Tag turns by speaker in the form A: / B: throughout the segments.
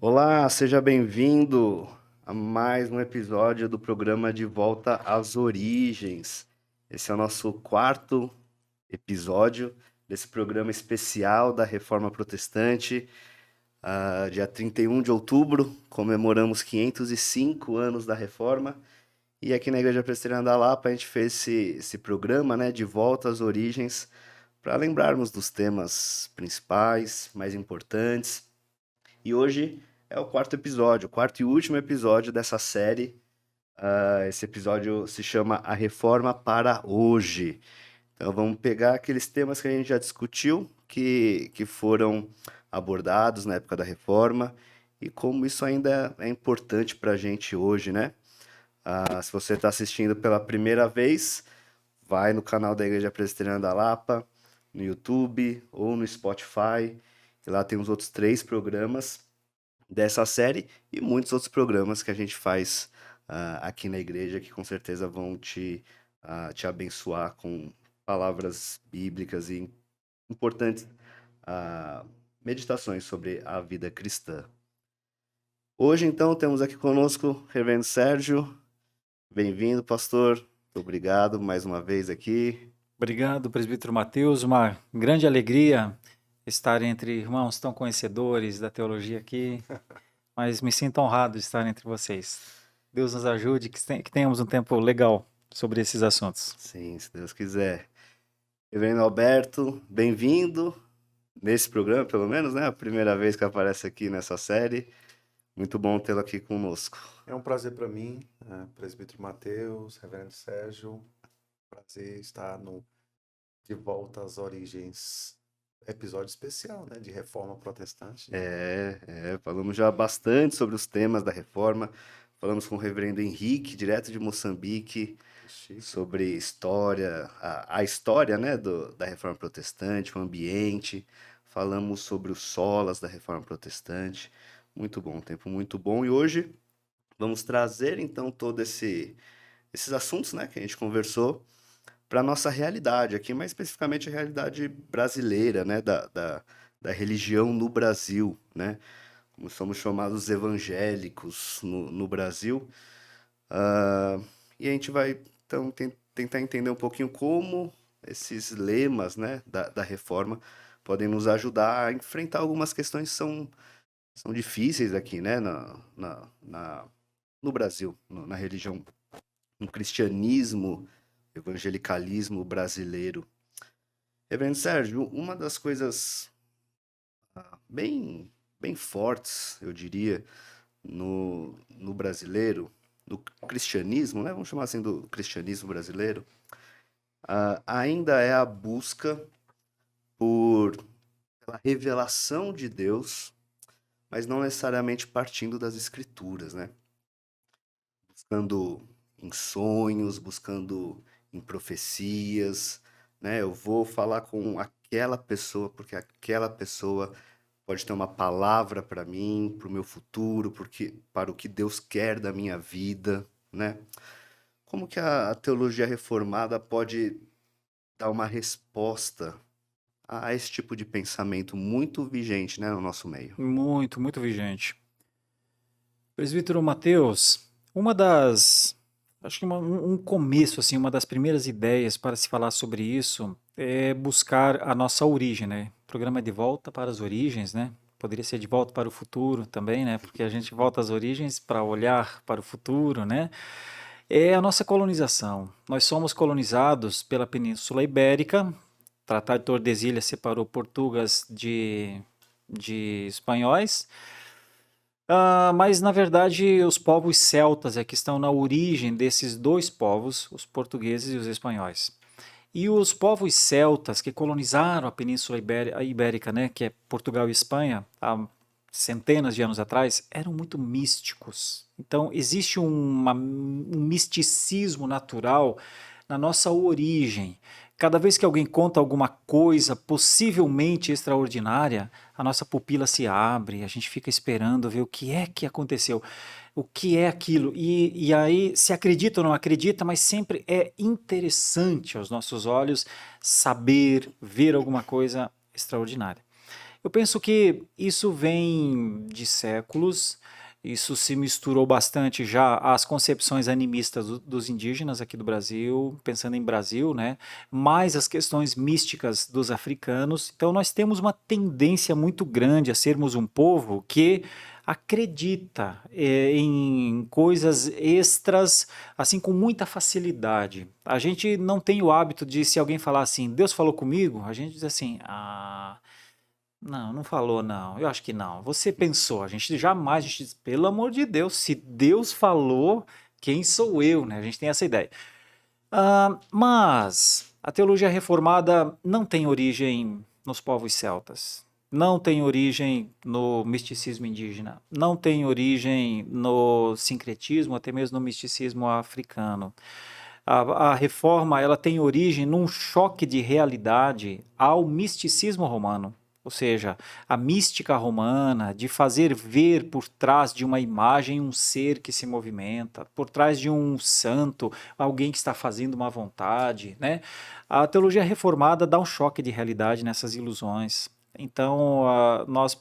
A: Olá, seja bem-vindo a mais um episódio do programa De Volta às Origens. Esse é o nosso quarto episódio desse programa especial da Reforma Protestante. Dia 31 de outubro, comemoramos 505 anos da Reforma. E aqui na Igreja Presbiteriana da Lapa, a gente fez esse programa, né, De Volta às Origens, para lembrarmos dos temas principais, mais importantes. E hoje é o quarto episódio, o quarto e último episódio dessa série. Esse episódio se chama A Reforma para Hoje. Então vamos pegar aqueles temas que a gente já discutiu, que foram abordados na época da Reforma, e como isso ainda é importante para a gente hoje, né? Se você está assistindo pela primeira vez, vai no canal da Igreja Presbiteriana da Lapa, no YouTube ou no Spotify. E lá tem os outros 3 programas dessa série e muitos outros programas que a gente faz aqui na igreja que com certeza vão te abençoar com palavras bíblicas e importantes ah, meditações sobre a vida cristã. Hoje, então, temos aqui conosco o Reverendo Sérgio. Bem-vindo, pastor. Muito obrigado mais uma vez aqui.
B: Obrigado, presbítero Mateus. Uma grande alegria estar entre irmãos tão conhecedores da teologia aqui, mas me sinto honrado de estar entre vocês. Deus nos ajude, que tenhamos um tempo legal sobre esses assuntos.
A: Sim, se Deus quiser. Reverendo Alberto, bem-vindo nesse programa, pelo menos, né? A primeira vez que aparece aqui nessa série. Muito bom tê-lo aqui conosco.
C: É um prazer para mim, presbítero Mateus, reverendo Sérgio, prazer estar no De Volta às Origens, episódio especial, né, de Reforma Protestante.
A: Falamos já bastante sobre os temas da reforma. Falamos com o reverendo Henrique, direto de Moçambique,
C: Chique.
A: sobre história, a história, né, da reforma protestante, o ambiente. Falamos sobre os solas da reforma protestante. Muito bom, um tempo muito bom. E hoje vamos trazer então esses assuntos, né, que a gente conversou para a nossa realidade aqui, mais especificamente a realidade brasileira, né, da religião no Brasil, né, como somos chamados evangélicos no Brasil. E a gente vai, então, tentar entender um pouquinho como esses lemas, né, da reforma podem nos ajudar a enfrentar algumas questões que são difíceis aqui, né, no Brasil, na religião, no cristianismo, evangelicalismo brasileiro. Reverendo Sérgio, uma das coisas bem fortes, eu diria, no brasileiro, no cristianismo, né? Vamos chamar assim do cristianismo brasileiro, ainda é a busca pela revelação de Deus, mas não necessariamente partindo das escrituras, né? Buscando em sonhos, buscando em profecias, né? Eu vou falar com aquela pessoa porque aquela pessoa pode ter uma palavra para mim, para o meu futuro, porque para o que Deus quer da minha vida, né? Como que a teologia reformada pode dar uma resposta a esse tipo de pensamento muito vigente, né, no nosso meio?
B: Muito, muito vigente. Presbítero Mateus, acho que um começo, assim, uma das primeiras ideias para se falar sobre isso é buscar a nossa origem, né? O programa é De Volta para as Origens, né? Poderia ser De Volta para o Futuro também, né? Porque a gente volta às origens para olhar para o futuro, né? É a nossa colonização. Nós somos colonizados pela Península Ibérica. O Tratado de Tordesilhas separou Portugas de espanhóis. Mas na verdade os povos celtas é que estão na origem desses dois povos, os portugueses e os espanhóis. E os povos celtas que colonizaram a Península Ibérica, né, que é Portugal e Espanha, há centenas de anos atrás, eram muito místicos. Então existe um misticismo natural na nossa origem. Cada vez que alguém conta alguma coisa possivelmente extraordinária, a nossa pupila se abre, a gente fica esperando ver o que é que aconteceu, o que é aquilo. E aí se acredita ou não acredita, mas sempre é interessante aos nossos olhos saber, ver alguma coisa extraordinária. Eu penso que isso vem de séculos, isso se misturou bastante já às concepções animistas dos indígenas aqui do Brasil, pensando em Brasil, né? Mais as questões místicas dos africanos. Então nós temos uma tendência muito grande a sermos um povo que acredita em coisas extras, assim, com muita facilidade. A gente não tem o hábito de, se alguém falar assim, Deus falou comigo, a gente diz assim, não, não falou não, eu acho que não. Você pensou, a gente jamais, a gente diz, pelo amor de Deus, se Deus falou, quem sou eu, né? A gente tem essa ideia. Mas a teologia reformada não tem origem nos povos celtas, não tem origem no misticismo indígena, não tem origem no sincretismo, até mesmo no misticismo africano. A reforma ela tem origem num choque de realidade ao misticismo romano. Ou seja, a mística romana de fazer ver por trás de uma imagem um ser que se movimenta, por trás de um santo, alguém que está fazendo uma vontade, né? A teologia reformada dá um choque de realidade nessas ilusões. Então, nós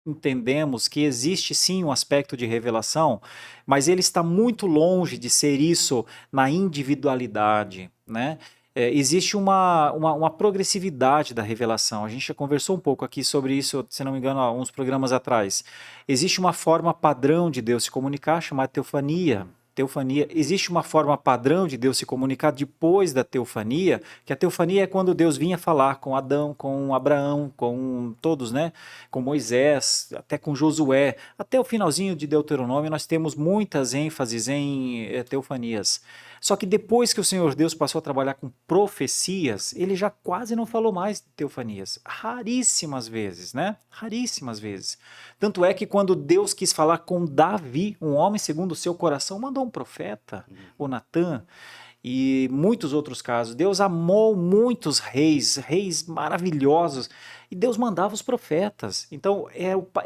B: entendemos que existe sim um aspecto de revelação, mas ele está muito longe de ser isso na individualidade, né? Existe uma progressividade da revelação. A gente já conversou um pouco aqui sobre isso, se não me engano, há uns programas atrás. Existe uma forma padrão de Deus se comunicar, chamada teofania. Teofania. Existe uma forma padrão de Deus se comunicar depois da teofania, que a teofania é quando Deus vinha falar com Adão, com Abraão, com todos, né? Com Moisés, até com Josué. Até o finalzinho de Deuteronômio nós temos muitas ênfases em teofanias. Só que depois que o Senhor Deus passou a trabalhar com profecias, ele já quase não falou mais de teofanias. Raríssimas vezes, né? Raríssimas vezes. Tanto é que quando Deus quis falar com Davi, um homem segundo o seu coração, mandou um profeta, o Natã, e muitos outros casos. Deus amou muitos reis, reis maravilhosos, e Deus mandava os profetas. Então,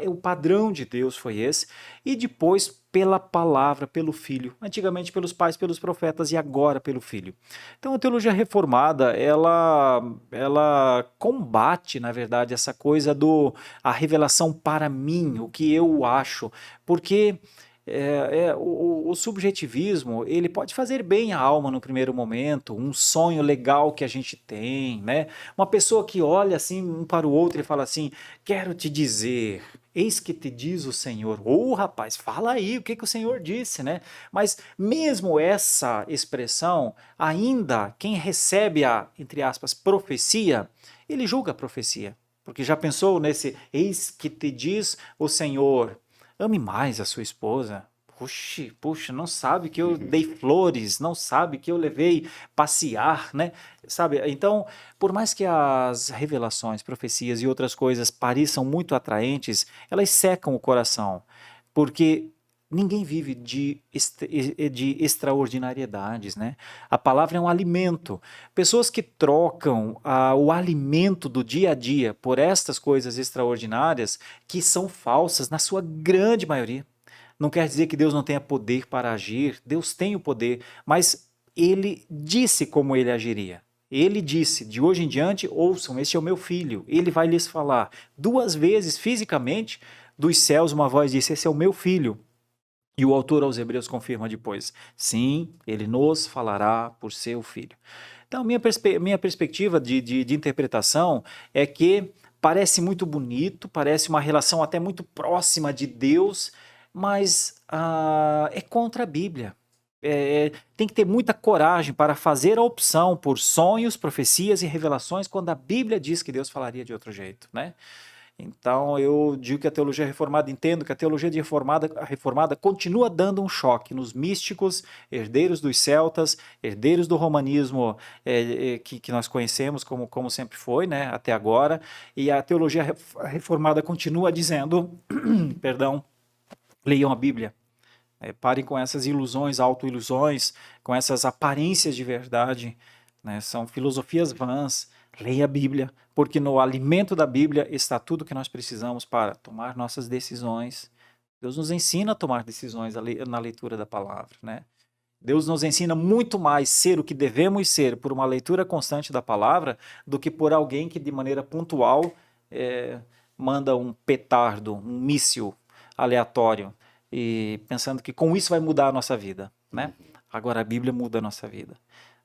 B: o padrão de Deus foi esse, e depois pela palavra, pelo Filho. Antigamente pelos pais, pelos profetas, e agora pelo Filho. Então, a teologia reformada, ela combate, na verdade, essa coisa a revelação para mim, o que eu acho, porque o subjetivismo ele pode fazer bem à alma no primeiro momento, um sonho legal que a gente tem, né? Uma pessoa que olha assim um para o outro e fala assim, quero te dizer, eis que te diz o Senhor. Rapaz, fala aí o que o Senhor disse, né? Mas mesmo essa expressão, ainda quem recebe a, entre aspas, profecia, ele julga a profecia. Porque já pensou nesse eis que te diz o Senhor, ame mais a sua esposa. Puxa, não sabe que eu dei flores, não sabe que eu levei passear, né? Sabe? Então, por mais que as revelações, profecias e outras coisas pareçam muito atraentes, elas secam o coração, porque ninguém vive de extraordinariedades, né? A palavra é um alimento. Pessoas que trocam o alimento do dia a dia por estas coisas extraordinárias, que são falsas na sua grande maioria. Não quer dizer que Deus não tenha poder para agir, Deus tem o poder, mas ele disse como ele agiria. Ele disse, de hoje em diante, ouçam, este é o meu filho, ele vai lhes falar. 2 vezes, fisicamente, dos céus uma voz disse, esse é o meu filho. E o autor aos Hebreus confirma depois, sim, ele nos falará por seu filho. Então, minha perspectiva de interpretação é que parece muito bonito, parece uma relação até muito próxima de Deus, mas é contra a Bíblia. Tem que ter muita coragem para fazer a opção por sonhos, profecias e revelações quando a Bíblia diz que Deus falaria de outro jeito, né? Então eu digo que a teologia reformada, entendo que a teologia reformada continua dando um choque nos místicos, herdeiros dos celtas, herdeiros do romanismo que nós conhecemos como sempre foi, né, até agora, e a teologia reformada continua dizendo, perdão, leiam a Bíblia. Parem com essas ilusões, autoilusões, com essas aparências de verdade, né? São filosofias vãs. Leia a Bíblia, porque no alimento da Bíblia está tudo que nós precisamos para tomar nossas decisões. Deus nos ensina a tomar decisões na leitura da palavra, né? Deus nos ensina muito mais ser o que devemos ser por uma leitura constante da palavra do que por alguém que de maneira pontual manda um petardo, um míssil aleatório, e pensando que com isso vai mudar a nossa vida, né? Agora a Bíblia muda a nossa vida.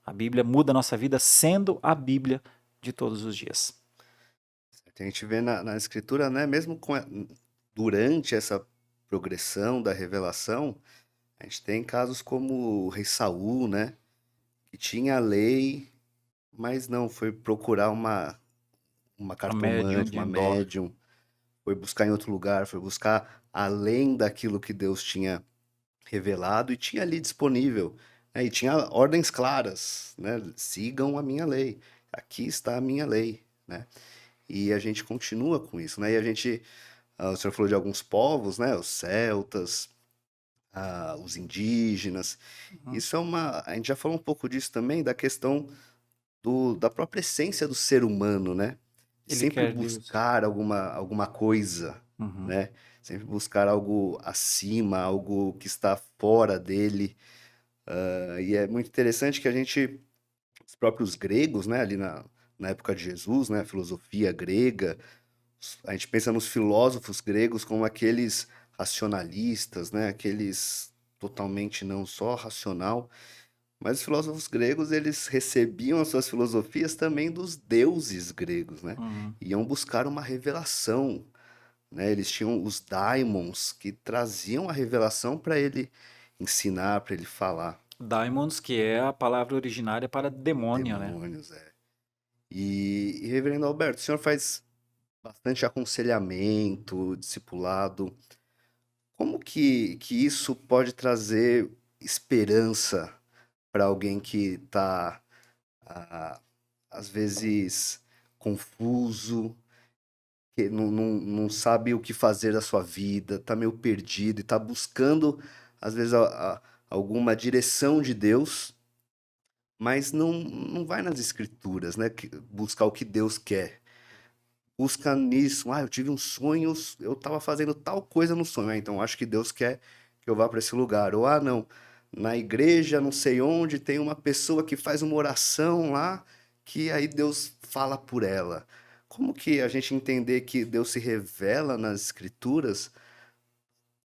B: A Bíblia muda a nossa vida sendo a Bíblia de todos os dias.
A: A gente vê na escritura, né, mesmo durante essa progressão da revelação, a gente tem casos como o rei Saul, né, que tinha a lei, mas não, foi procurar uma
B: A médium
A: cartomante,
B: de
A: uma
B: Endor.
A: médium, foi buscar em outro lugar, foi buscar além daquilo que Deus tinha revelado e tinha ali disponível, né, e tinha ordens claras, né, sigam a minha lei, aqui está a minha lei, né, e a gente continua com isso, né, e a gente, o senhor falou de alguns povos, né, os celtas, os indígenas,
B: Uhum.
A: isso é a gente já falou um pouco disso também, da questão da própria essência do ser humano, né? De
B: Ele
A: sempre
B: quer Deus.
A: buscar alguma coisa,
B: Uhum.
A: né? Sempre buscar algo acima, algo que está fora dele. E é muito interessante que os próprios gregos, né? Ali na época de Jesus, né? A filosofia grega, a gente pensa nos filósofos gregos como aqueles racionalistas, né? Aqueles totalmente não só racional, mas os filósofos gregos, eles recebiam as suas filosofias também dos deuses gregos, né?
B: Uhum.
A: Iam buscar uma revelação, né? Eles tinham os daimons que traziam a revelação para ele ensinar, para ele falar.
B: Daimons, que é a palavra originária para demônio, né?
A: Demônios, é. E Reverendo Alberto, o senhor faz bastante aconselhamento, discipulado. Como que isso pode trazer esperança para alguém que está às vezes confuso, que não sabe o que fazer da sua vida, tá meio perdido e tá buscando, às vezes, alguma direção de Deus, mas não vai nas escrituras, né? Buscar o que Deus quer. Busca nisso, eu tive um sonho, eu estava fazendo tal coisa no sonho, então acho que Deus quer que eu vá para esse lugar. Ou, não, na igreja, não sei onde, tem uma pessoa que faz uma oração lá, que aí Deus fala por ela. Como que a gente entender que Deus se revela nas escrituras,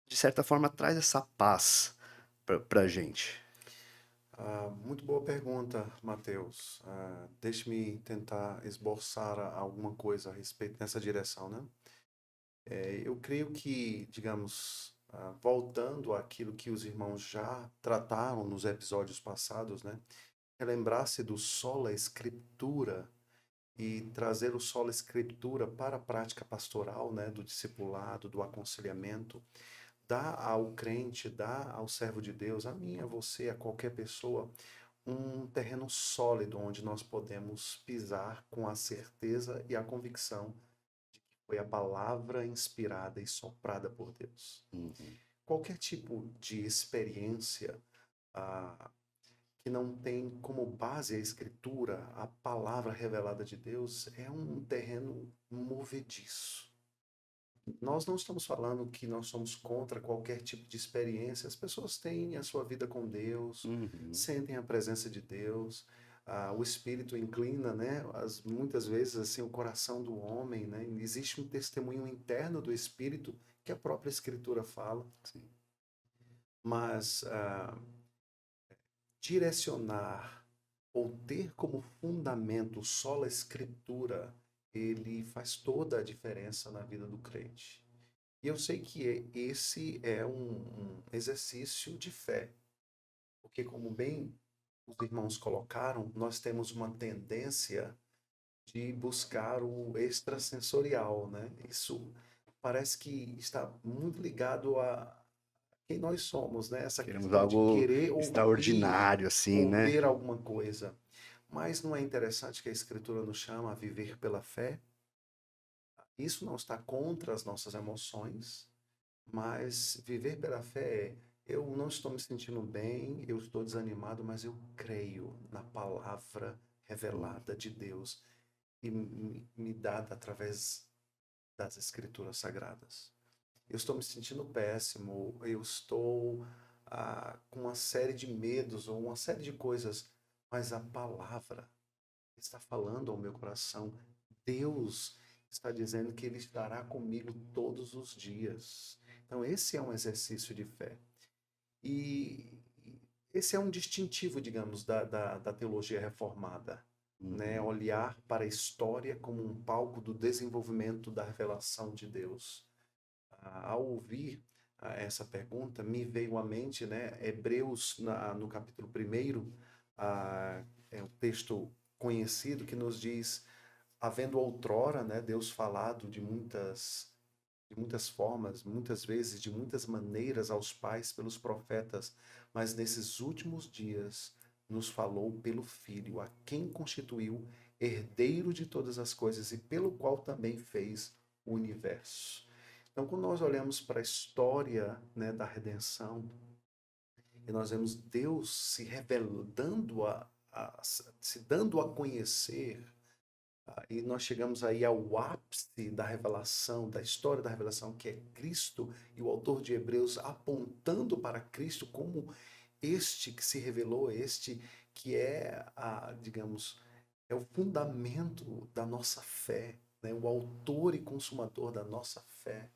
A: de certa forma, traz essa paz pra gente?
C: Muito boa pergunta, Matheus. Deixe-me tentar esboçar alguma coisa a respeito nessa direção, né? Eu creio que, digamos, voltando àquilo que os irmãos já trataram nos episódios passados, né? Relembrar-se do sola escritura e trazer o sola escritura para a prática pastoral, né? Do discipulado, do aconselhamento, dá ao crente, dá ao servo de Deus, a mim, a você, a qualquer pessoa, um terreno sólido onde nós podemos pisar com a certeza e a convicção de que foi a palavra inspirada e soprada por Deus.
A: Uhum.
C: Qualquer tipo de experiência que não tem como base a escritura, a palavra revelada de Deus, é um terreno movediço. Nós não estamos falando que nós somos contra qualquer tipo de experiência. As pessoas têm a sua vida com Deus,
A: Uhum.
C: sentem a presença de Deus, o Espírito inclina, né? Muitas vezes assim o coração do homem, né? Existe um testemunho interno do Espírito que a própria Escritura fala,
A: Sim.
C: mas direcionar ou ter como fundamento só a Escritura, ele faz toda a diferença na vida do crente. E eu sei que esse é um exercício de fé, porque, como bem os irmãos colocaram, nós temos uma tendência de buscar o extrasensorial, né? Isso parece que está muito ligado a quem nós somos, né? Essa
A: Queremos
C: questão de
A: algo
C: querer
A: extraordinário, assim,
C: ou
A: né?
C: ver alguma coisa. Mas não é interessante que a Escritura nos chama a viver pela fé? Isso não está contra as nossas emoções, mas viver pela fé é: eu não estou me sentindo bem, eu estou desanimado, mas eu creio na palavra revelada de Deus e me dada através das Escrituras Sagradas. Eu estou me sentindo péssimo, eu estou com uma série de medos ou uma série de coisas, mas a palavra está falando ao meu coração. Deus está dizendo que ele estará comigo todos os dias. Então, esse é um exercício de fé. E esse é um distintivo, digamos, da teologia reformada, né?
A: Uhum.
C: Olhar para a história como um palco do desenvolvimento da revelação de Deus. Ao ouvir essa pergunta, me veio à mente, né, Hebreus, no capítulo 1, é um texto conhecido que nos diz, havendo outrora, né, Deus falado de muitas formas, muitas vezes, de muitas maneiras aos pais pelos profetas, mas nesses últimos dias nos falou pelo Filho, a quem constituiu herdeiro de todas as coisas e pelo qual também fez o universo. Então, quando nós olhamos para a história, né, da redenção, e nós vemos Deus se revelando se dando a conhecer, e nós chegamos aí ao ápice da revelação, da história da revelação, que é Cristo, e o autor de Hebreus apontando para Cristo como este que se revelou, este que é, digamos, é o fundamento da nossa fé, né? O autor e consumador da nossa fé.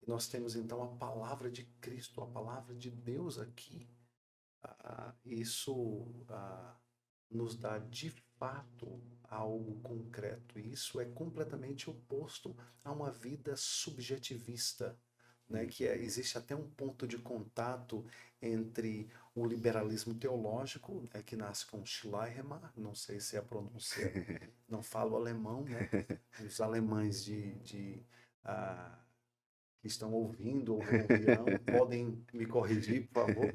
C: E nós temos então a palavra de Cristo, a palavra de Deus aqui. Isso nos dá de fato algo concreto. E isso é completamente oposto a uma vida subjetivista, né? Que existe até um ponto de contato entre o liberalismo teológico, né, que nasce com Schleiermacher, não sei se a pronúncia, não falo alemão, né? Os alemães que estão ouvindo ou virão podem me corrigir, por favor,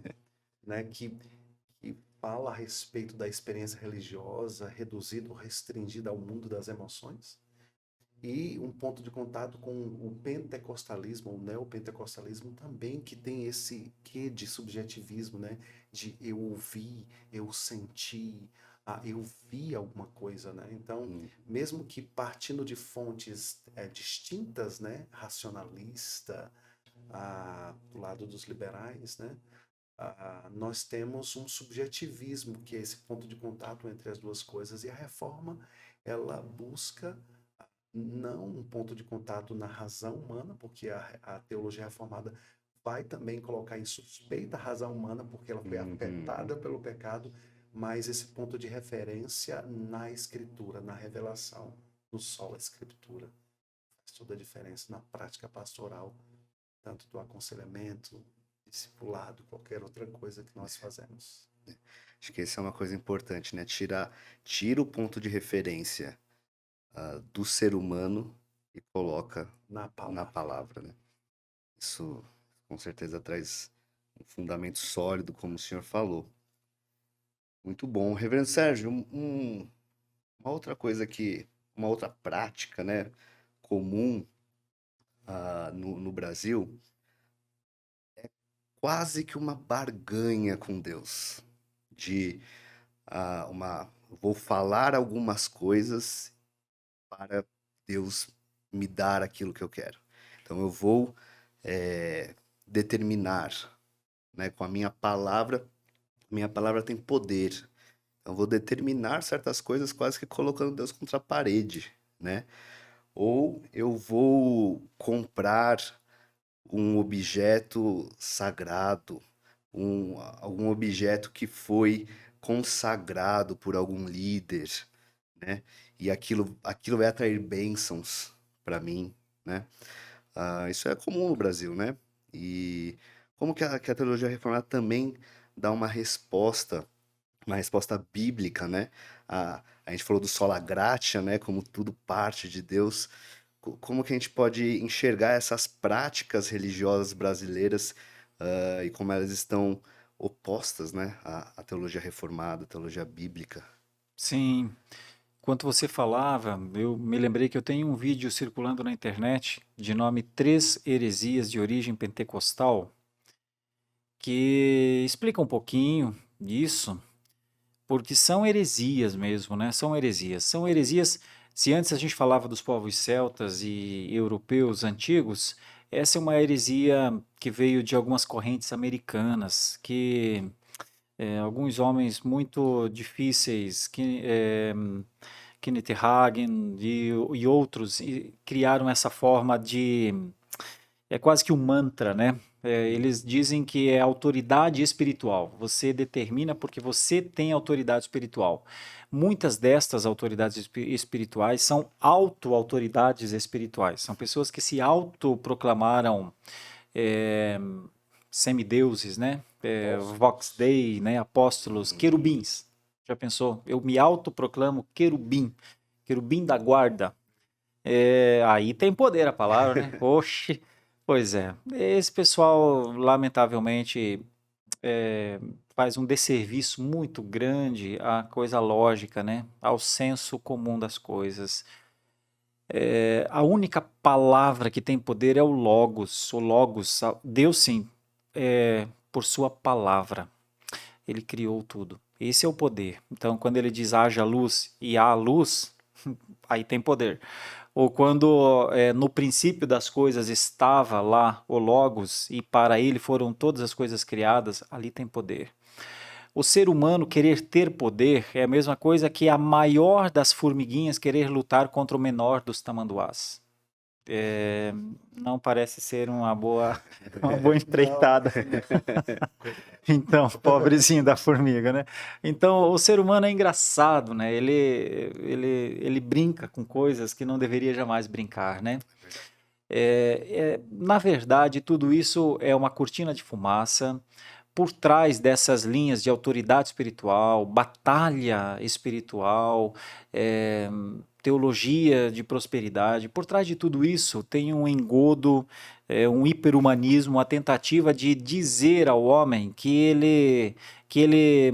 C: né? Que fala a respeito da experiência religiosa reduzida ou restringida ao mundo das emoções, e um ponto de contato com o pentecostalismo, ou neopentecostalismo também, que tem esse quê de subjetivismo, né? De eu ouvi, eu senti, eu vi alguma coisa, né? Então, mesmo que partindo de fontes distintas, né? Racionalista, do lado dos liberais, né? Nós temos um subjetivismo, que é esse ponto de contato entre as duas coisas, e a reforma, ela busca não um ponto de contato na razão humana, porque a teologia reformada vai também colocar em suspeita a razão humana, porque ela foi afetada pelo pecado, mas esse ponto de referência na Escritura, na revelação, no sola Escritura. Faz toda a diferença na prática pastoral, tanto do aconselhamento, discipulado, qualquer outra coisa que nós fazemos.
A: Acho que essa é uma coisa importante, né? Tira o ponto de referência do ser humano e coloca
C: Na
A: na
C: palavra.
A: palavra, né? Isso com certeza traz um fundamento sólido, como o senhor falou. Muito bom. Reverendo Sérgio, uma outra coisa uma outra prática, né, comum no Brasil, quase que uma barganha com Deus. De vou falar algumas coisas para Deus me dar aquilo que eu quero. Então eu vou determinar, né, com a minha palavra tem poder. Então eu vou determinar certas coisas quase que colocando Deus contra a parede, né? Ou eu vou comprar um objeto sagrado, algum objeto que foi consagrado por algum líder, né? E aquilo vai atrair bênçãos para mim, né? Isso é comum no Brasil, né? E como que a teologia reformada também dá uma resposta bíblica, né? A gente falou do sola gratia, né? Como tudo parte de Deus. Como que a gente pode enxergar essas práticas religiosas brasileiras e como elas estão opostas, né? À teologia reformada, à teologia bíblica.
B: Sim, enquanto você falava, eu me lembrei que eu tenho um vídeo circulando na internet de nome Três Heresias de Origem Pentecostal, que explica um pouquinho disso, porque são heresias mesmo, né? São heresias. São heresias. Se antes a gente falava dos povos celtas e europeus antigos, essa é uma heresia que veio de algumas correntes americanas, que alguns homens muito difíceis, que Kenneth Hagin e outros criaram essa forma de... É quase que um mantra, né? Eles dizem que é autoridade espiritual. Você determina porque você tem autoridade espiritual. Muitas destas autoridades espirituais são auto-autoridades espirituais. São pessoas que se autoproclamaram é, semideuses, né? Vox Dei, né? Apóstolos, querubins. Já pensou? Eu me autoproclamo querubim, querubim da guarda. Aí tem poder a palavra, né? Oxe. Pois é. Esse pessoal, lamentavelmente, faz um desserviço muito grande à coisa lógica, né? Ao senso comum das coisas. A única palavra que tem poder é o Logos. O Logos, Deus sim, por sua palavra. Ele criou tudo. Esse é o poder. Então, quando ele diz haja luz e há luz, aí tem poder. Ou quando no princípio das coisas estava lá o Logos e para ele foram todas as coisas criadas, ali tem poder. O ser humano querer ter poder é a mesma coisa que a maior das formiguinhas querer lutar contra o menor dos tamanduás. Não parece ser uma boa empreitada. Então, pobrezinho da formiga, né? Então, o ser humano é engraçado, né? Ele brinca com coisas que não deveria jamais brincar, né? Na verdade, tudo isso é uma cortina de fumaça. Por trás dessas linhas de autoridade espiritual, batalha espiritual, teologia de prosperidade, por trás de tudo isso tem um engodo, um hiperhumanismo, uma tentativa de dizer ao homem que ele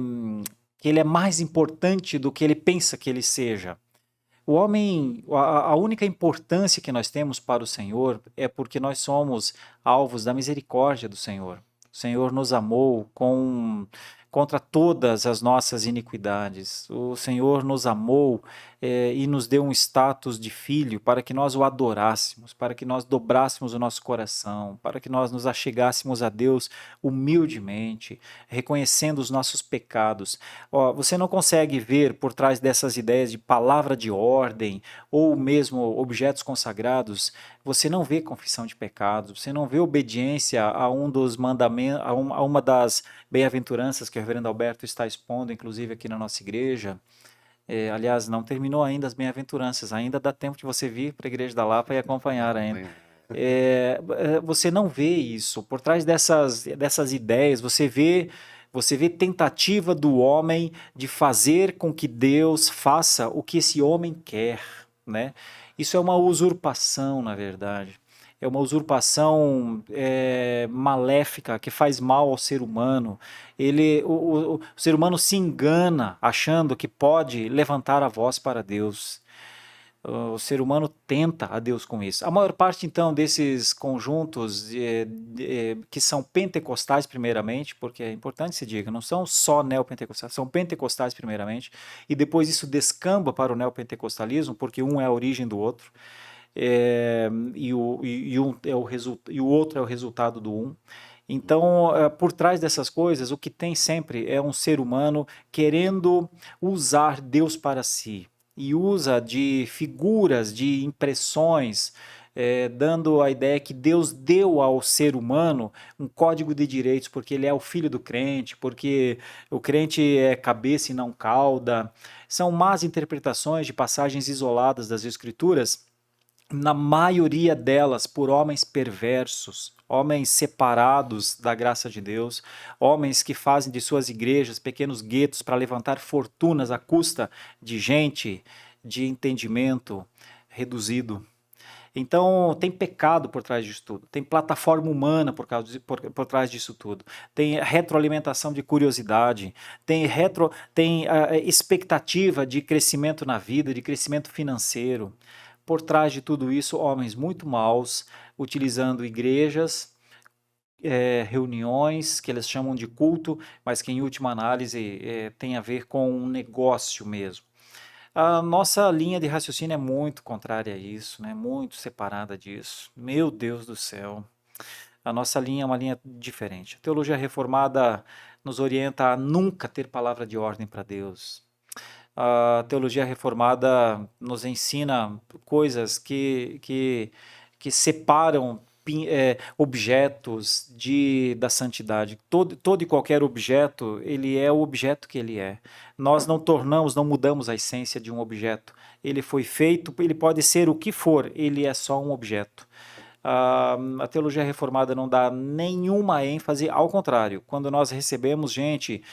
B: é mais importante do que ele pensa que ele seja. O homem, a única importância que nós temos para o Senhor é porque nós somos alvos da misericórdia do Senhor. O Senhor nos amou contra todas as nossas iniquidades. O Senhor nos amou e nos deu um status de filho para que nós o adorássemos, para que nós dobrássemos o nosso coração, para que nós nos achegássemos a Deus humildemente, reconhecendo os nossos pecados. Você não consegue ver por trás dessas ideias de palavra de ordem ou mesmo objetos consagrados, você não vê confissão de pecados, você não vê obediência a um dos mandamentos, a uma das bem-aventuranças que o reverendo Alberto está expondo, inclusive aqui na nossa igreja. Aliás, não terminou ainda as bem-aventuranças, ainda dá tempo de você vir para a Igreja da Lapa e acompanhar ainda. Você não vê isso. Por trás dessas ideias, você vê tentativa do homem de fazer com que Deus faça o que esse homem quer, né? Isso é uma usurpação, na verdade. É uma usurpação maléfica que faz mal ao ser humano. O ser humano se engana achando que pode levantar a voz para Deus. O ser humano tenta a Deus com isso. A maior parte, então, desses conjuntos que são pentecostais, primeiramente, porque é importante se diga, não são só neopentecostais, são pentecostais, primeiramente, e depois isso descamba para o neopentecostalismo, porque um é a origem do outro, e o outro é o resultado do um. Então, por trás dessas coisas, o que tem sempre é um ser humano querendo usar Deus para si, e usa de figuras, de impressões, dando a ideia que Deus deu ao ser humano um código de direitos, porque ele é o filho do crente, porque o crente é cabeça e não cauda. São más interpretações de passagens isoladas das Escrituras, na maioria delas por homens perversos, homens separados da graça de Deus, homens que fazem de suas igrejas pequenos guetos para levantar fortunas à custa de gente de entendimento reduzido. Então, tem pecado por trás disso tudo, tem plataforma humana por trás disso tudo, tem retroalimentação de curiosidade, tem expectativa de crescimento na vida, de crescimento financeiro. Por trás de tudo isso, homens muito maus, utilizando igrejas, reuniões, que eles chamam de culto, mas que em última análise tem a ver com um negócio mesmo. A nossa linha de raciocínio é muito contrária a isso, né? Muito separada disso. Meu Deus do céu. A nossa linha é uma linha diferente. A teologia reformada nos orienta a nunca ter palavra de ordem para Deus. A teologia reformada nos ensina coisas que separam objetos da santidade. Todo e qualquer objeto, ele é o objeto que ele é. Nós não mudamos a essência de um objeto. Ele foi feito, ele pode ser o que for, ele é só um objeto. A teologia reformada não dá nenhuma ênfase, ao contrário, quando nós recebemos gente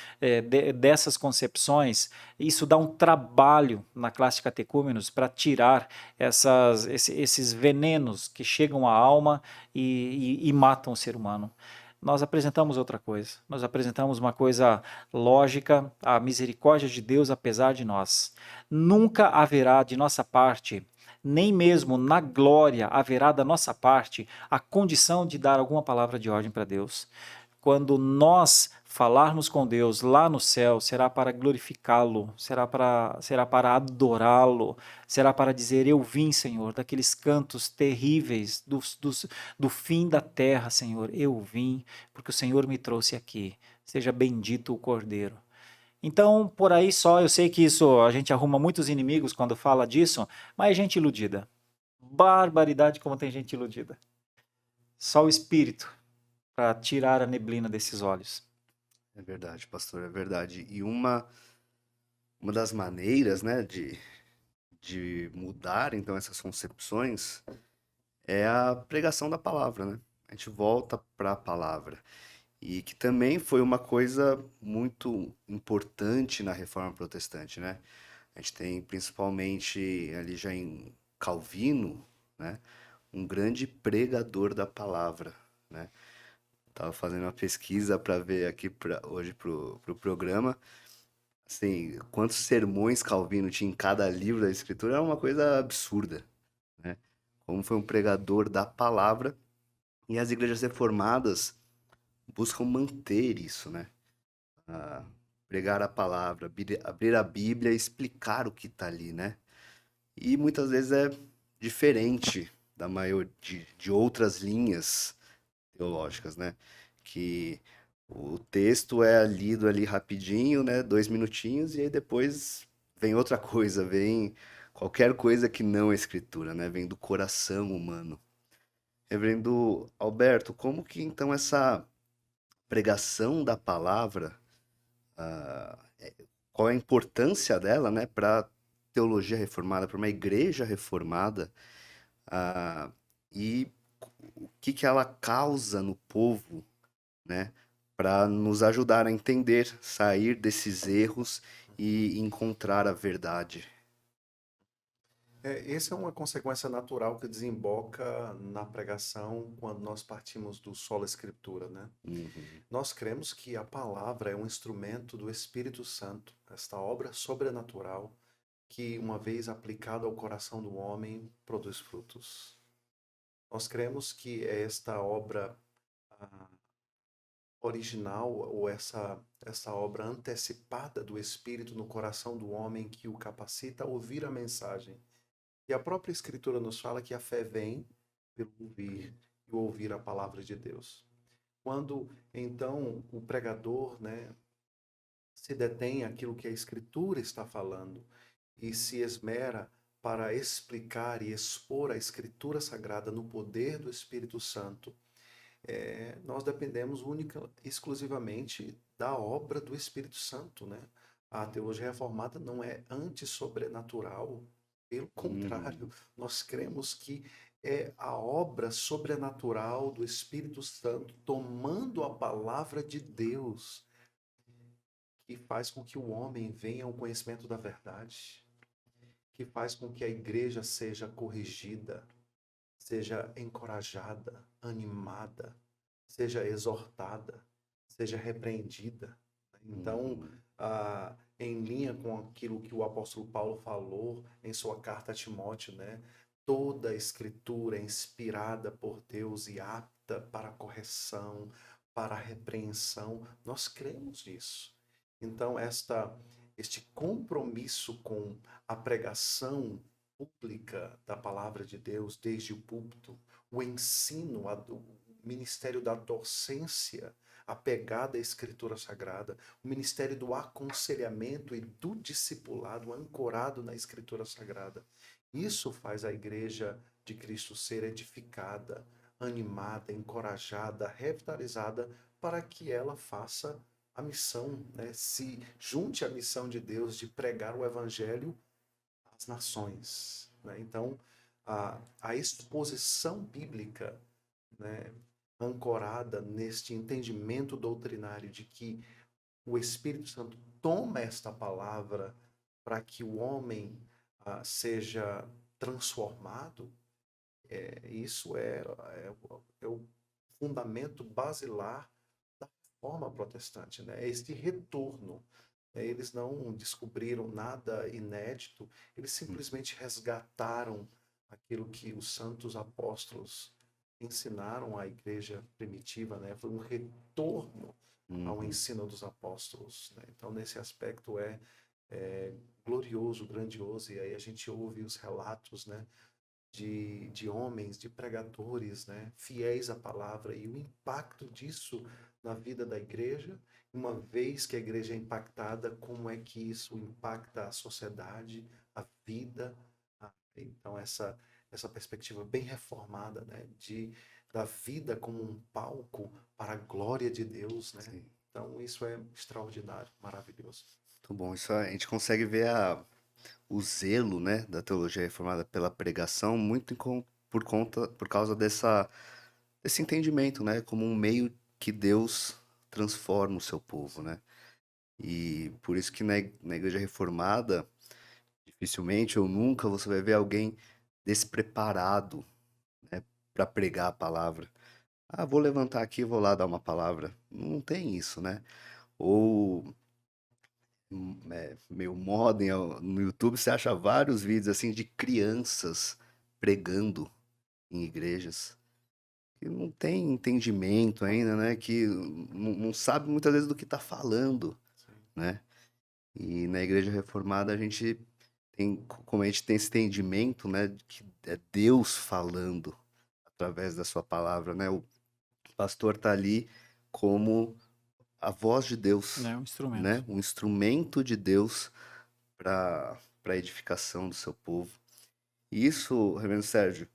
B: dessas concepções, isso dá um trabalho na classe catecúmenos para tirar esses venenos que chegam à alma e matam o ser humano. Nós apresentamos outra coisa, nós apresentamos uma coisa lógica, a misericórdia de Deus apesar de nós. Nunca haverá de nossa parte, nem mesmo na glória haverá da nossa parte a condição de dar alguma palavra de ordem para Deus. Quando nós falarmos com Deus lá no céu, será para glorificá-lo, será para adorá-lo, será para dizer: eu vim, Senhor, daqueles cantos terríveis do fim da terra, Senhor, eu vim, porque o Senhor me trouxe aqui. Seja bendito o Cordeiro. Então, por aí só, eu sei que isso a gente arruma muitos inimigos quando fala disso, mas é gente iludida. Barbaridade como tem gente iludida. Só o Espírito para tirar a neblina desses olhos.
A: É verdade, pastor, é verdade. E uma das maneiras, né, de mudar, então, essas concepções é a pregação da palavra, né? A gente volta para a palavra. E que também foi uma coisa muito importante na Reforma Protestante, né? A gente tem principalmente ali já em Calvino, né, um grande pregador da palavra, né? Tava fazendo uma pesquisa para ver aqui hoje pro programa, assim, quantos sermões Calvino tinha em cada livro da Escritura, é uma coisa absurda, né? Como foi um pregador da palavra, e as igrejas reformadas buscam manter isso, né? Ah, pregar a palavra, abrir a Bíblia e explicar o que está ali, né? E muitas vezes é diferente de outras linhas teológicas, né? Que o texto é lido ali rapidinho, né? 2 minutinhos, e aí depois vem outra coisa, vem qualquer coisa que não é escritura, né? Vem do coração humano. Reverendo Alberto, como que então essa pregação da palavra, qual é a importância dela, né, para teologia reformada, para uma igreja reformada, ah, e o que que ela causa no povo, né, para nos ajudar a entender, sair desses erros e encontrar a verdade.
C: Essa é uma consequência natural que desemboca na pregação quando nós partimos do sola escritura, né?
A: Uhum.
C: Nós cremos que a palavra é um instrumento do Espírito Santo, esta obra sobrenatural que, uma vez aplicada ao coração do homem, produz frutos. Nós cremos que é esta obra ah, original ou essa obra antecipada do Espírito no coração do homem que o capacita a ouvir a mensagem. E a própria Escritura nos fala que a fé vem pelo ouvir e ouvir a palavra de Deus. Quando então o pregador, né, se detém aquilo que a Escritura está falando e se esmera para explicar e expor a Escritura Sagrada no poder do Espírito Santo, nós dependemos exclusivamente da obra do Espírito Santo, né? A teologia reformada não é antissobrenatural, pelo contrário,
A: Uhum.
C: nós cremos que é a obra sobrenatural do Espírito Santo tomando a palavra de Deus que faz com que o homem venha ao conhecimento da verdade, que faz com que a igreja seja corrigida, seja encorajada, animada, seja exortada, seja repreendida. Então,
A: Uhum.
C: em linha com aquilo que o apóstolo Paulo falou em sua carta a Timóteo, né? Toda a escritura é inspirada por Deus e apta para a correção, para a repreensão. Nós cremos nisso. Então, este compromisso com a pregação pública da palavra de Deus, desde o púlpito, o ensino, o ministério da docência apegada à Escritura Sagrada, o ministério do aconselhamento e do discipulado ancorado na Escritura Sagrada. Isso faz a igreja de Cristo ser edificada, animada, encorajada, revitalizada para que ela faça a missão, né? Se junte à missão de Deus de pregar o evangelho às nações, né? Então, a exposição bíblica, né, ancorada neste entendimento doutrinário de que o Espírito Santo toma esta palavra para que o homem seja transformado, isso é o fundamento basilar da reforma protestante, né? É este retorno. Eles não descobriram nada inédito, eles simplesmente resgataram aquilo que os santos apóstolos ensinaram à igreja primitiva, né? Foi um retorno ao ensino dos apóstolos, né? Então, nesse aspecto é glorioso, grandioso, e aí a gente ouve os relatos, né, de homens, de pregadores, né, fiéis à palavra, e o impacto disso na vida da igreja, uma vez que a igreja é impactada, como é que isso impacta a sociedade, a vida. Então, essa perspectiva bem reformada, né, da vida como um palco para a glória de Deus, né?
A: Sim.
C: Então, isso é extraordinário, maravilhoso.
A: Muito bom. Isso a gente consegue ver o zelo, né, da teologia reformada pela pregação muito por causa desse entendimento, né, como um meio que Deus transforma o seu povo, né? E por isso que na igreja reformada, dificilmente ou nunca você vai ver alguém despreparado, né, para pregar a palavra. Ah, vou levantar aqui e vou lá dar uma palavra. Não tem isso, né? Ou meio modem no YouTube, você acha vários vídeos assim de crianças pregando em igrejas que não tem entendimento ainda, né? Que não sabe muitas vezes do que está falando,
C: Sim.
A: né? E na igreja reformada a gente tem, como a gente tem esse entendimento, né? Que é Deus falando através da sua palavra, né? O pastor tá ali como a voz de Deus,
B: É um instrumento.
A: né? Um instrumento de Deus para a edificação do seu povo. E isso, Reverendo Sérgio,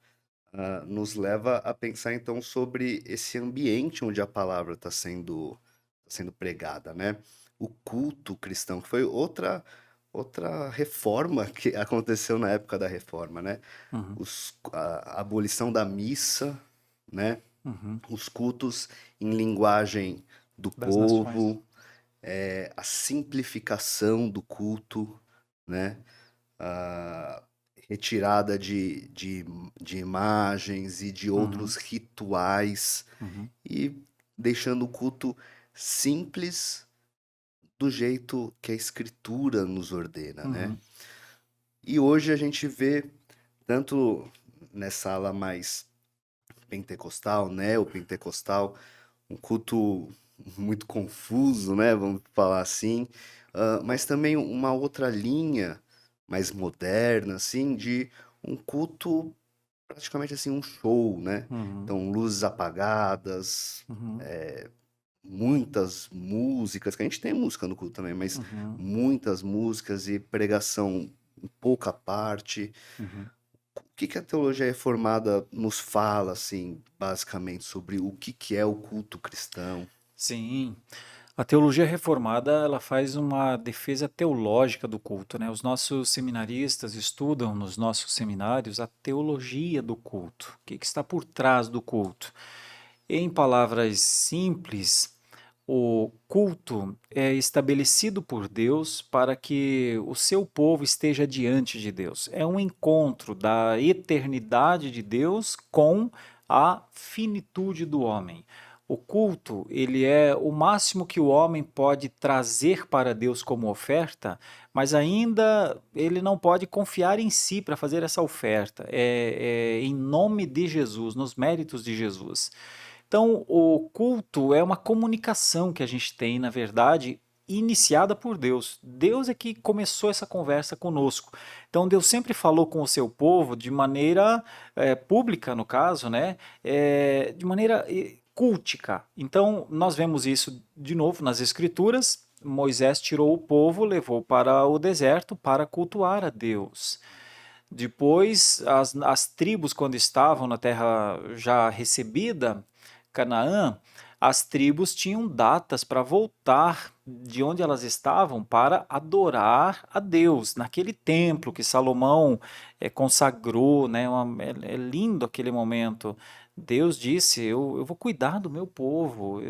A: nos leva a pensar então sobre esse ambiente onde a palavra está sendo pregada, né? O culto cristão, que foi outra reforma que aconteceu na época da reforma, né?
B: Uhum,
A: A abolição da missa, né?
B: uhum.
A: Os cultos em linguagem do
B: Das nações.
A: povo, a simplificação do culto, né? A retirada de imagens e de
B: Uhum,
A: outros rituais
B: uhum,
A: e deixando o culto simples do jeito que a Escritura nos ordena, né?
B: uhum,
A: E hoje a gente vê, tanto nessa ala mais pentecostal, neopentecostal, um culto muito confuso, né? Vamos falar assim, mas também uma outra linha mais moderna, assim, de um culto praticamente assim, um show, né?
B: uhum,
A: Então, luzes apagadas,
B: uhum,
A: muitas músicas, que a gente tem música no culto também, mas
B: uhum,
A: muitas músicas e pregação em pouca parte.
B: uhum.
A: O que a teologia reformada nos fala, assim, basicamente, sobre o que é o culto cristão?
B: Sim, a teologia reformada, ela faz uma defesa teológica do culto, né? Os nossos seminaristas estudam nos nossos seminários a teologia do culto, o que está por trás do culto. Em palavras simples, o culto é estabelecido por Deus para que o seu povo esteja diante de Deus. É um encontro da eternidade de Deus com a finitude do homem. O culto, ele é o máximo que o homem pode trazer para Deus como oferta, mas ainda ele não pode confiar em si para fazer essa oferta. É em nome de Jesus, nos méritos de Jesus. Então, o culto é uma comunicação que a gente tem, na verdade, iniciada por Deus. Deus é que começou essa conversa conosco. Então, Deus sempre falou com o seu povo de maneira pública, no caso, né? De maneira cultica. Então, nós vemos isso de novo nas Escrituras. Moisés tirou o povo, levou para o deserto para cultuar a Deus. Depois, as tribos, quando estavam na terra já recebida, Canaã, as tribos tinham datas para voltar de onde elas estavam para adorar a Deus, naquele templo que Salomão consagrou, né? É lindo aquele momento. Deus disse: eu vou cuidar do meu povo,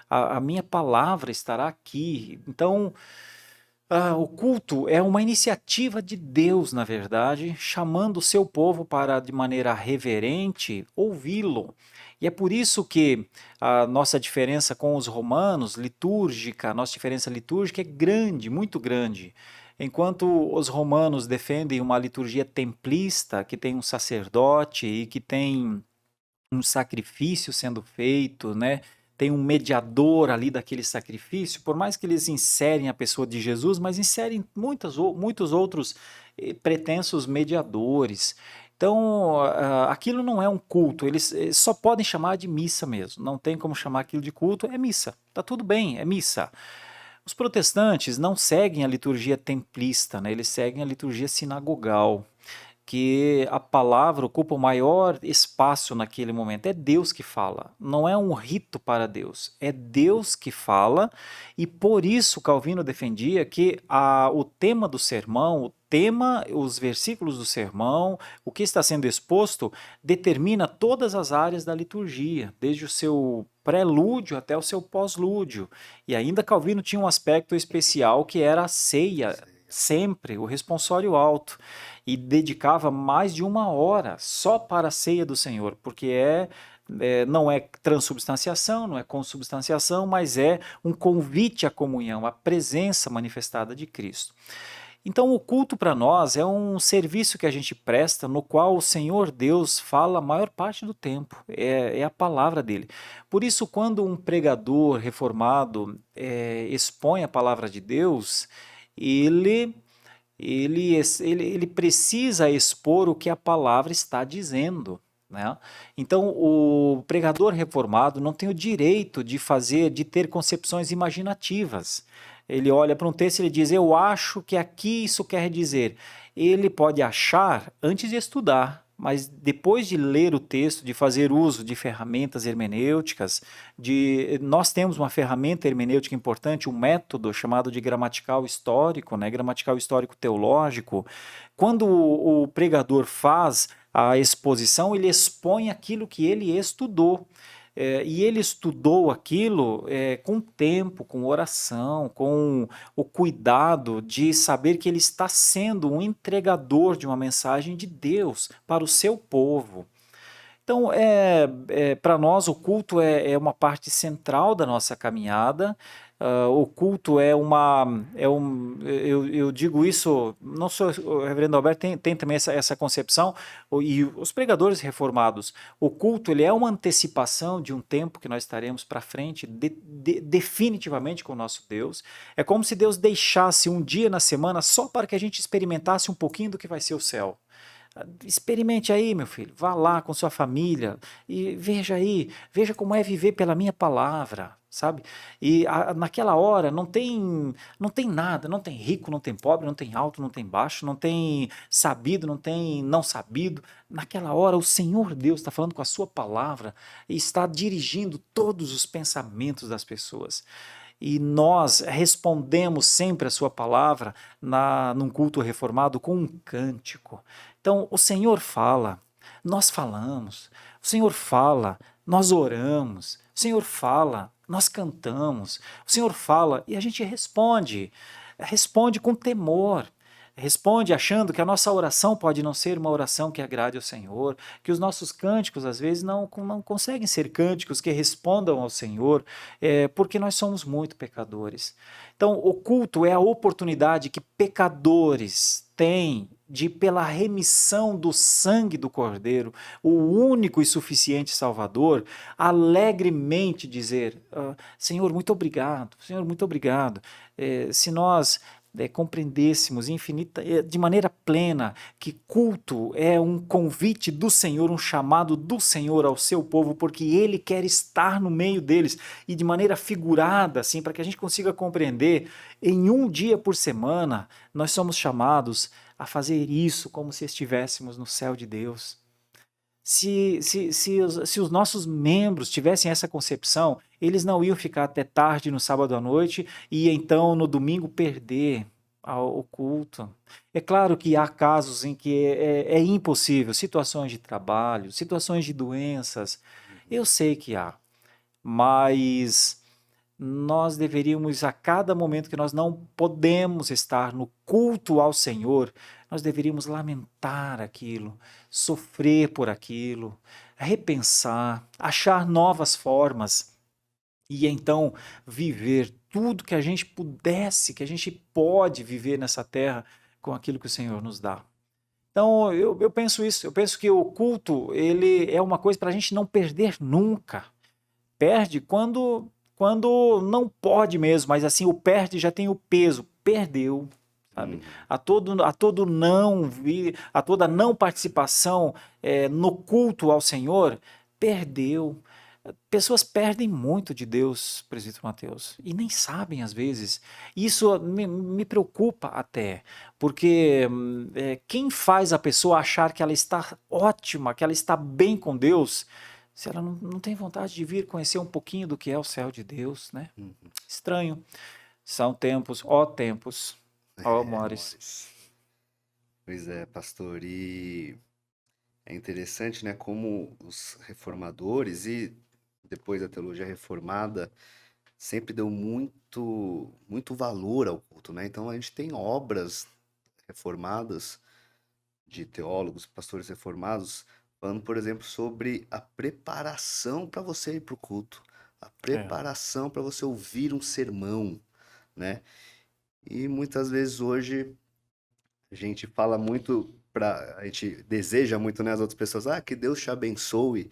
B: a minha palavra estará aqui. Então, o culto é uma iniciativa de Deus, na verdade, chamando o seu povo para, de maneira reverente, ouvi-lo. E é por isso que a nossa diferença com os romanos, litúrgica, a nossa diferença litúrgica é grande, muito grande. Enquanto os romanos defendem uma liturgia templista, que tem um sacerdote e que tem um sacrifício sendo feito, né? Tem um mediador ali daquele sacrifício, por mais que eles inserem a pessoa de Jesus, mas inserem muitos outros pretensos mediadores. Então, aquilo não é um culto, eles só podem chamar de missa mesmo, não tem como chamar aquilo de culto, é missa, tá tudo bem, é missa. Os protestantes não seguem a liturgia templista, né? Eles seguem a liturgia sinagogal, que a palavra ocupa o maior espaço naquele momento. É Deus que fala, não é um rito para Deus, é Deus que fala, e por isso Calvino defendia que o tema do sermão, os versículos do sermão, o que está sendo exposto, determina todas as áreas da liturgia, desde o seu prelúdio até o seu pós-lúdio. E ainda Calvino tinha um aspecto especial que era a ceia, sempre, o responsório alto, e dedicava mais de 1 hora só para a ceia do Senhor, porque não é transubstanciação, não é consubstanciação, mas é um convite à comunhão, à presença manifestada de Cristo. Então, o culto para nós é um serviço que a gente presta, no qual o Senhor Deus fala a maior parte do tempo, é a palavra dele. Por isso, quando um pregador reformado expõe a palavra de Deus, ele precisa expor o que a palavra está dizendo, né? Então, o pregador reformado não tem o direito de ter concepções imaginativas. Ele olha para um texto e ele diz: eu acho que aqui isso quer dizer. Ele pode achar antes de estudar, mas depois de ler o texto, de fazer uso de ferramentas hermenêuticas, nós temos uma ferramenta hermenêutica importante, um método chamado de gramatical histórico, né? Gramatical histórico teológico. Quando o pregador faz a exposição, ele expõe aquilo que ele estudou. E ele estudou aquilo com tempo, com oração, com o cuidado de saber que ele está sendo um entregador de uma mensagem de Deus para o seu povo. Então, para nós, o culto é uma parte central da nossa caminhada. O culto eu digo isso, não sou o reverendo Alberto, tem também essa concepção, e os pregadores reformados, o culto ele é uma antecipação de um tempo que nós estaremos para frente, definitivamente com o nosso Deus. É como se Deus deixasse um dia na semana só para que a gente experimentasse um pouquinho do que vai ser o céu. Experimente aí, meu filho, vá lá com sua família e veja aí, veja como é viver pela minha palavra, sabe? E naquela hora não tem nada, não tem rico, não tem pobre, não tem alto, não tem baixo, não tem sabido, não tem não sabido. Naquela hora o Senhor Deus está falando com a sua palavra e está dirigindo todos os pensamentos das pessoas. E nós respondemos sempre a sua palavra num culto reformado com um cântico. Então, o Senhor fala, nós falamos, o Senhor fala, nós oramos, o Senhor fala, nós cantamos, o Senhor fala e a gente responde com temor. Responde achando que a nossa oração pode não ser uma oração que agrade ao Senhor, que os nossos cânticos às vezes não conseguem ser cânticos que respondam ao Senhor, porque nós somos muito pecadores. Então, o culto é a oportunidade que pecadores têm de, pela remissão do sangue do Cordeiro, o único e suficiente Salvador, alegremente dizer: Senhor, muito obrigado, Senhor, muito obrigado. Se nós compreendêssemos de maneira plena que culto é um convite do Senhor, um chamado do Senhor ao seu povo, porque Ele quer estar no meio deles, e de maneira figurada, assim, para que a gente consiga compreender, em um dia por semana, nós somos chamados a fazer isso como se estivéssemos no céu de Deus. Se os nossos membros tivessem essa concepção, eles não iam ficar até tarde no sábado à noite e então no domingo perder o culto. É claro que há casos em que é impossível, situações de trabalho, situações de doenças, eu sei que há, mas nós deveríamos, a cada momento que nós não podemos estar no culto ao Senhor, nós deveríamos lamentar aquilo, sofrer por aquilo, repensar, achar novas formas e então viver tudo que a gente pudesse, que a gente pode viver nessa terra com aquilo que o Senhor nos dá. Então eu penso isso, eu penso que o culto ele é uma coisa para a gente não perder nunca. Perde quando não pode mesmo, mas assim, o perde já tem o peso, perdeu, sabe? A toda não participação no culto ao Senhor, perdeu. Pessoas perdem muito de Deus, presbítero Mateus, e nem sabem às vezes. Isso me preocupa até, porque quem faz a pessoa achar que ela está ótima, que ela está bem com Deus, se ela não tem vontade de vir conhecer um pouquinho do que é o céu de Deus, né? Estranho. São tempos, ó amores.
A: Amores. Pois é, pastor, e é interessante, né, como os reformadores e depois a teologia reformada sempre deu muito valor ao culto, né? Então a gente tem obras reformadas de teólogos, pastores reformados, falando, por exemplo, sobre a preparação para você ir para o culto, a preparação para você ouvir um sermão, né? E muitas vezes hoje a gente fala muito a gente deseja muito, né, as outras pessoas, que Deus te abençoe.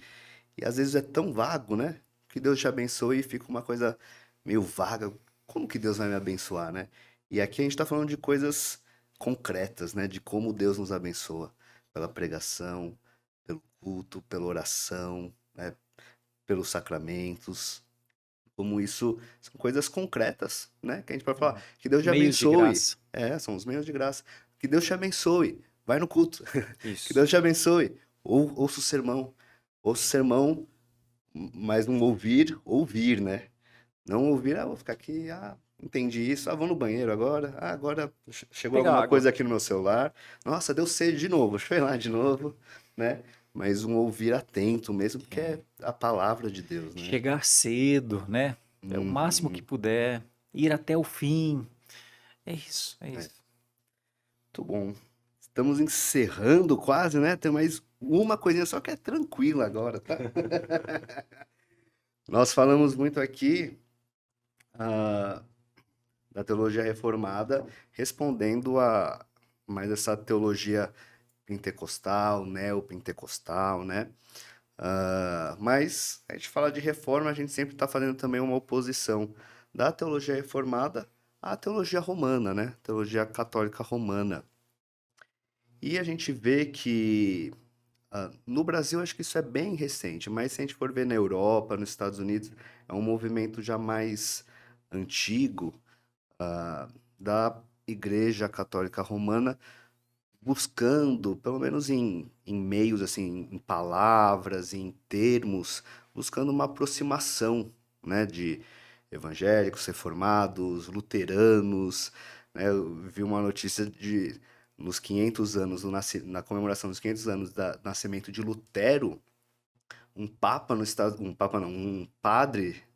A: E às vezes é tão vago, né? Que Deus te abençoe e fica uma coisa meio vaga. Como que Deus vai me abençoar, né? E aqui a gente está falando de coisas concretas, né? De como Deus nos abençoa. Pela pregação, pelo culto, pela oração, né? Pelos sacramentos. Como isso são coisas concretas, né? Que a gente pode falar. Que Deus te
B: Meios de
A: abençoe.
B: graça.
A: São os meios de graça. Que Deus te abençoe. Vai no culto. Que
B: Isso.
A: Deus te abençoe. Ouça o sermão. Ouça o sermão, mas não ouvir, né? Não ouvir, vou ficar aqui, entendi isso, vou no banheiro agora, agora chegou
B: Pegar
A: alguma
B: água.
A: coisa aqui no meu celular, nossa, deu sede de novo, deixa eu ir lá de novo, né? Mas um ouvir atento mesmo, porque é a palavra de Deus, né?
B: Chegar cedo, né? É o máximo que puder. Ir até o fim. É isso, é isso.
A: Muito bom. Estamos encerrando quase, né? Tem mais uma coisinha só que é tranquila agora, tá? Nós falamos muito aqui da teologia reformada, respondendo a mais essa teologia pentecostal, neopentecostal, né? Mas a gente fala de reforma, a gente sempre está fazendo também uma oposição da teologia reformada à teologia romana, né? Teologia católica romana. E a gente vê que no Brasil acho que isso é bem recente, mas se a gente for ver na Europa, nos Estados Unidos, é um movimento já mais antigo da Igreja Católica Romana, buscando, pelo menos em meios, assim, em palavras, em termos, buscando uma aproximação, né, de evangélicos, reformados, luteranos, né? Eu vi uma notícia de nos 500 anos, na comemoração dos 500 anos do nascimento de Lutero, um padre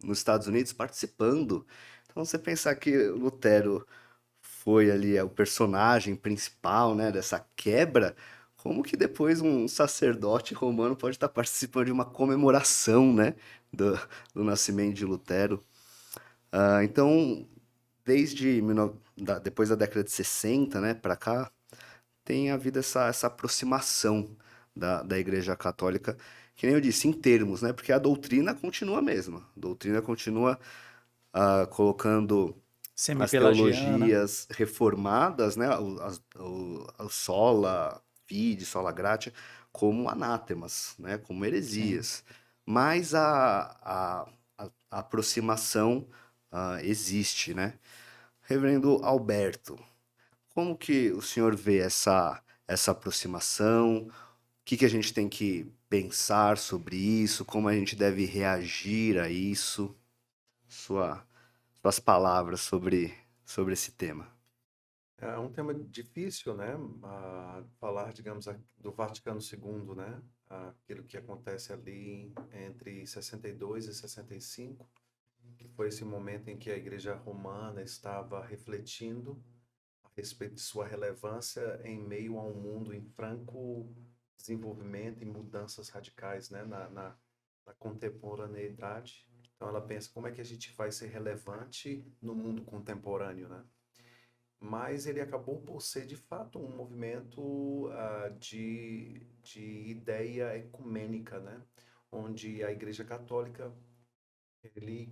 A: nos Estados Unidos participando. Então, você pensar que Lutero foi ali o personagem principal, né, dessa quebra, como que depois um sacerdote romano pode estar participando de uma comemoração, né, do nascimento de Lutero? Então, depois da década de 60, né, para cá, tem havido essa aproximação da Igreja Católica, que nem eu disse, em termos, né, porque a doutrina continua a mesma. A doutrina continua colocando as
B: Semi-pelagiana.
A: teologias reformadas, né, o sola fide, sola gratia, como anátemas, né, como
B: Sim.
A: heresias. Mas a aproximação existe, né? Reverendo Alberto, como que o senhor vê essa aproximação? O que a gente tem que pensar sobre isso? Como a gente deve reagir a isso? Sua, suas palavras sobre esse tema.
C: É um tema difícil, né? Falar, digamos, do Vaticano II, né? Aquilo que acontece ali entre 62 e 65, que foi esse momento em que a Igreja Romana estava refletindo a respeito de sua relevância em meio a um mundo em franco desenvolvimento e mudanças radicais, né? Na contemporaneidade. Então ela pensa como é que a gente vai ser relevante no mundo contemporâneo, né? Mas ele acabou por ser de fato um movimento de ideia ecumênica, né? Onde a Igreja Católica ele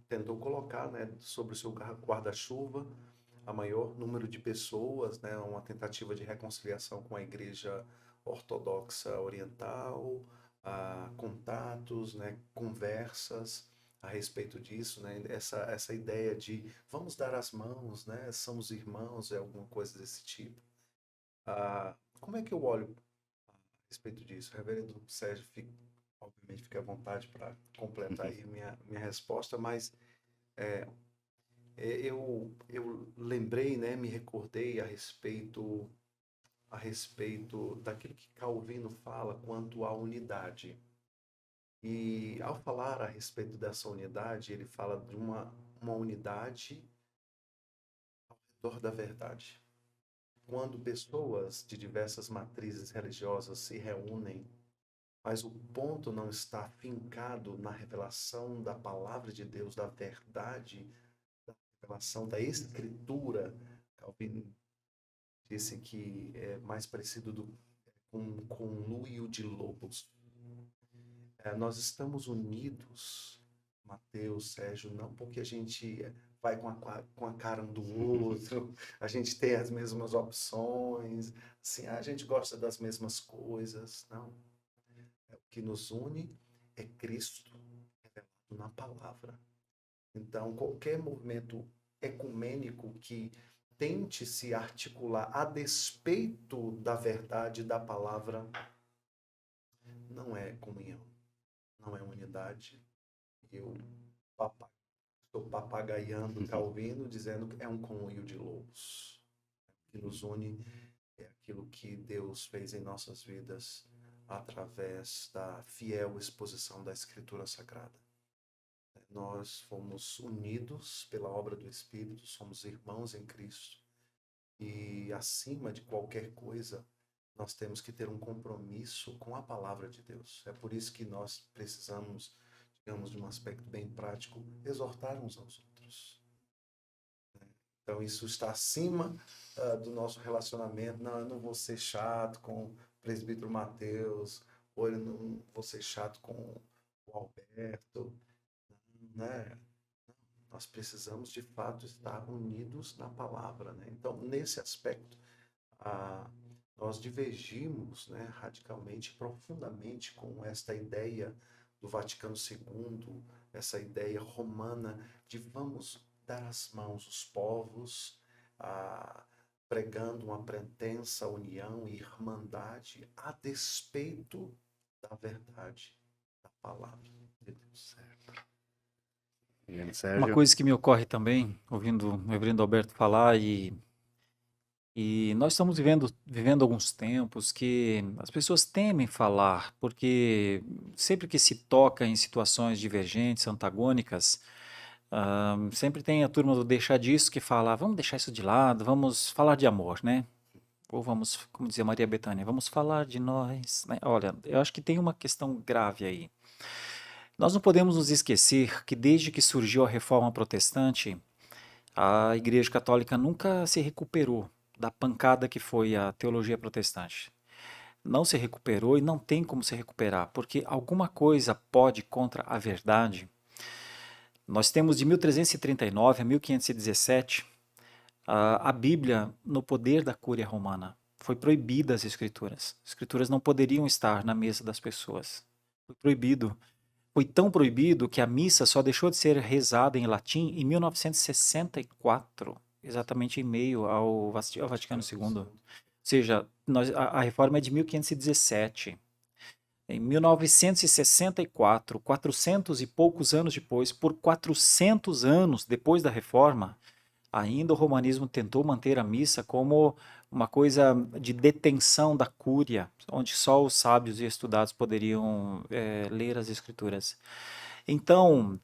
C: tentou colocar, né, sobre o seu guarda-chuva a maior número de pessoas, né, uma tentativa de reconciliação com a Igreja Ortodoxa Oriental, contatos, né, conversas a respeito disso, né, essa ideia de vamos dar as mãos, né, somos irmãos, é alguma coisa desse tipo. Como é que eu olho a respeito disso? Reverendo Sérgio, obviamente fique à vontade para completar aí minha resposta, mas eu lembrei, né, me recordei a respeito daquilo que Calvino fala quanto à unidade. E ao falar a respeito dessa unidade, ele fala de uma unidade ao redor da verdade. Quando pessoas de diversas matrizes religiosas se reúnem, mas o ponto não está fincado na revelação da palavra de Deus, da verdade, da revelação da escritura. Calvino disse que é mais parecido com um luio de lobos. Nós estamos unidos, Mateus, Sérgio, não porque a gente vai com a cara um do outro, a gente tem as mesmas opções, assim, a gente gosta das mesmas coisas, não. O que nos une é Cristo revelado na palavra. Então, qualquer movimento ecumênico que tente se articular a despeito da verdade da palavra não é comunhão, não é unidade. Eu estou papagaiando Calvino, dizendo que é um conluio de lobos. O que nos une é aquilo que Deus fez em nossas vidas através da fiel exposição da Escritura Sagrada. Nós fomos unidos pela obra do Espírito, somos irmãos em Cristo. E acima de qualquer coisa, nós temos que ter um compromisso com a palavra de Deus. É por isso que nós precisamos, digamos, de um aspecto bem prático, exortar uns aos outros. Então, isso está acima do nosso relacionamento. Não, eu não vou ser chato com o presbítero Mateus, ou eu não vou ser chato com o Alberto, né? Nós precisamos, de fato, estar unidos na palavra, né? Então, nesse aspecto, nós divergimos, né, radicalmente, profundamente com esta ideia do Vaticano II, essa ideia romana de vamos dar as mãos os povos, pregando uma pretensa união e irmandade a despeito da verdade da palavra de Deus.
A: Reverendo
B: Uma
A: Sérgio.
B: coisa que me ocorre também, ouvindo o reverendo Alberto falar, e nós estamos vivendo alguns tempos que as pessoas temem falar, porque sempre que se toca em situações divergentes, antagônicas, sempre tem a turma do deixar disso que fala, vamos deixar isso de lado, vamos falar de amor, né? Ou vamos, como dizia Maria Bethânia, vamos falar de nós, né? Olha, eu acho que tem uma questão grave aí. Nós não podemos nos esquecer que desde que surgiu a Reforma Protestante, a Igreja Católica nunca se recuperou da pancada que foi a teologia protestante. Não se recuperou e não tem como se recuperar, porque alguma coisa pode contra a verdade Nós temos de 1339 a 1517 a Bíblia no poder da Cúria Romana. Foi proibida as escrituras. As escrituras não poderiam estar na mesa das pessoas. Foi proibido. Foi tão proibido que a missa só deixou de ser rezada em latim em 1964, exatamente em meio ao Vaticano II. Ou seja, a reforma é de 1517. Em 1964, 400 e poucos anos depois, por 400 anos depois da reforma, ainda o romanismo tentou manter a missa como uma coisa de detenção da cúria, onde só os sábios e estudados poderiam ler as escrituras. Então,